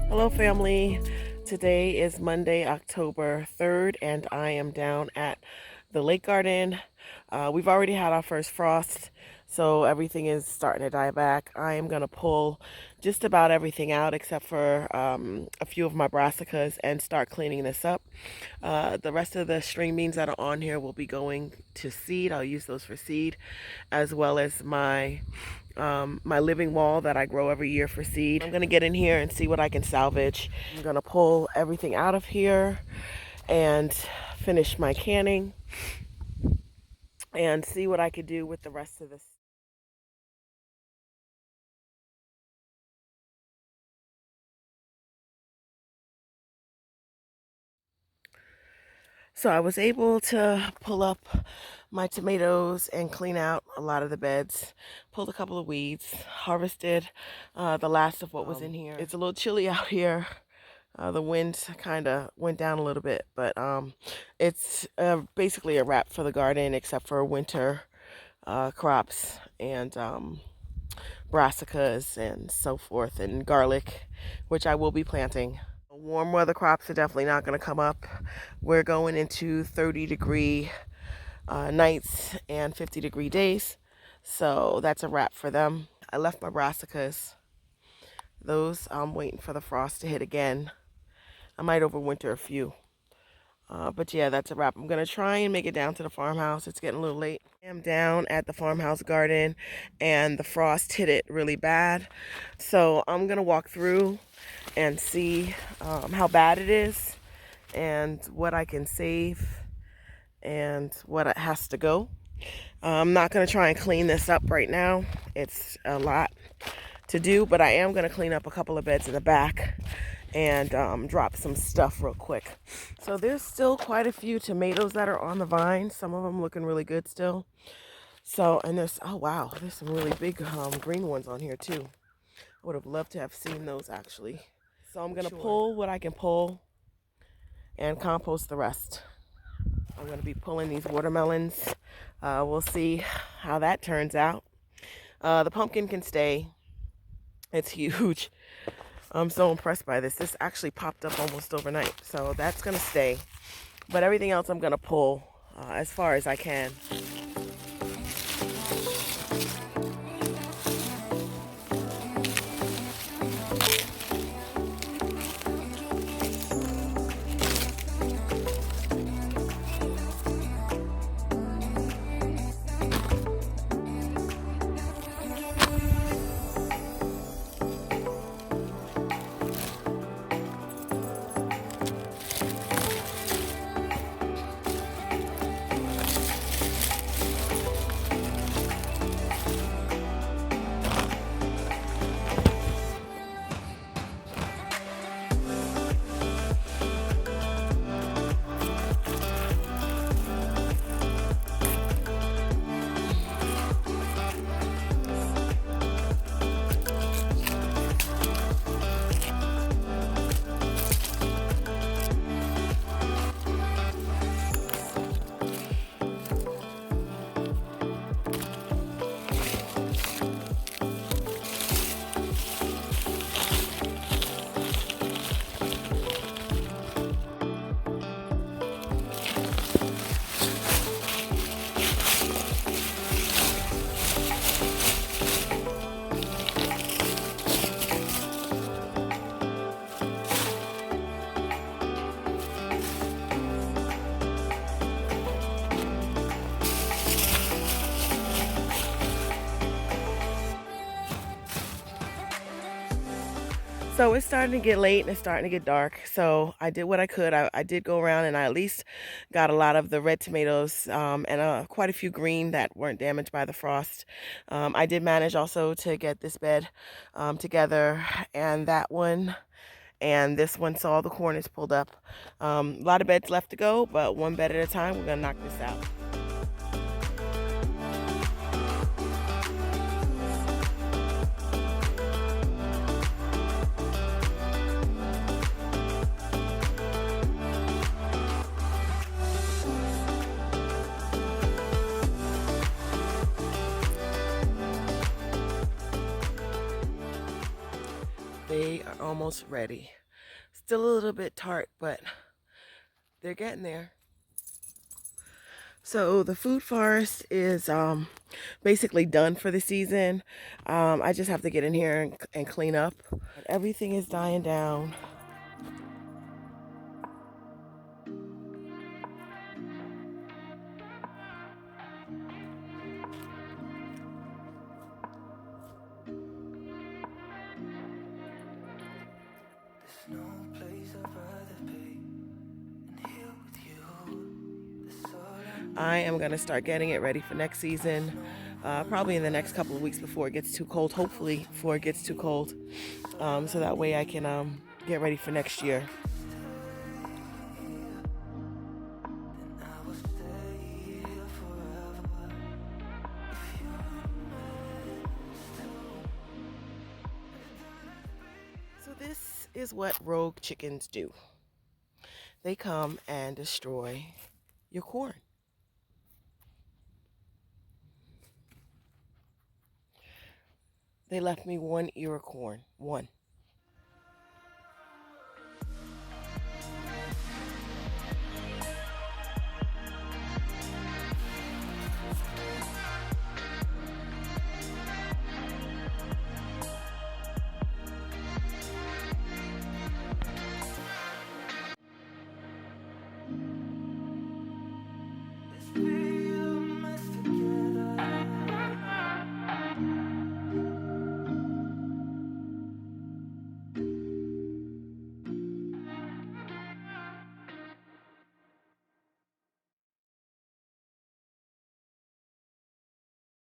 Hello, family. Today is Monday, October 3rd, and I am down at the lake garden. We've already had our first frost, so everything is starting to die back. I am going to pull just about everything out except for a few of my brassicas and start cleaning this up. The rest of the string beans that are on here will be going to seed. I'll use those for seed, as well as my living wall that I grow every year for seed. I'm gonna get in here and see what I can salvage. I'm gonna pull everything out of here and finish my canning and see what I could do with the rest of this. So I was able to pull up my tomatoes and clean out a lot of the beds, pulled a couple of weeds, harvested the last of what was in here. It's a little chilly out here. The wind kind of went down a little bit, but it's basically a wrap for the garden except for winter crops and brassicas and so forth, and garlic, which I will be planting. Warm weather crops are definitely not going to come up. We're going into 30-degree nights and 50-degree days, so that's a wrap for them. I left my brassicas. Those I'm waiting for the frost to hit again. I might overwinter a few. But yeah, that's a wrap. I'm going to try and make it down to the farmhouse. It's getting a little late. I'm down at the farmhouse garden and the frost hit it really bad. So I'm going to walk through and see how bad it is and what I can save and what has to go. I'm not going to try and clean this up right now. It's a lot to do, but I am going to clean up a couple of beds in the back and drop some stuff real quick. So there's still quite a few tomatoes that are on the vine. Some of them looking really good still. So, and there's, oh wow, there's some really big green ones on here too. I would have loved to have seen those actually. So I'm gonna pull what I can pull and compost the rest. I'm gonna be pulling these watermelons. We'll see how that turns out. The pumpkin can stay. It's huge. I'm so impressed by this. This actually popped up almost overnight, so that's gonna stay. But everything else I'm gonna pull as far as I can. So it's starting to get late and it's starting to get dark. So I did what I could. I did go around and I at least got a lot of the red tomatoes and quite a few green that weren't damaged by the frost. I did manage also to get this bed together and that one and this one, so all the corn is pulled up. A lot of beds left to go, but one bed at a time. We're gonna knock this out. They are almost ready. Still a little bit tart, but they're getting there. So the food forest is basically done for the season. I just have to get in here and clean up. Everything is dying down. I am going to start getting it ready for next season, probably in the next couple of weeks before it gets too cold, hopefully before it gets too cold, so that way I can get ready for next year. So this is what rogue chickens do. They come and destroy your corn. They left me one ear of corn. One.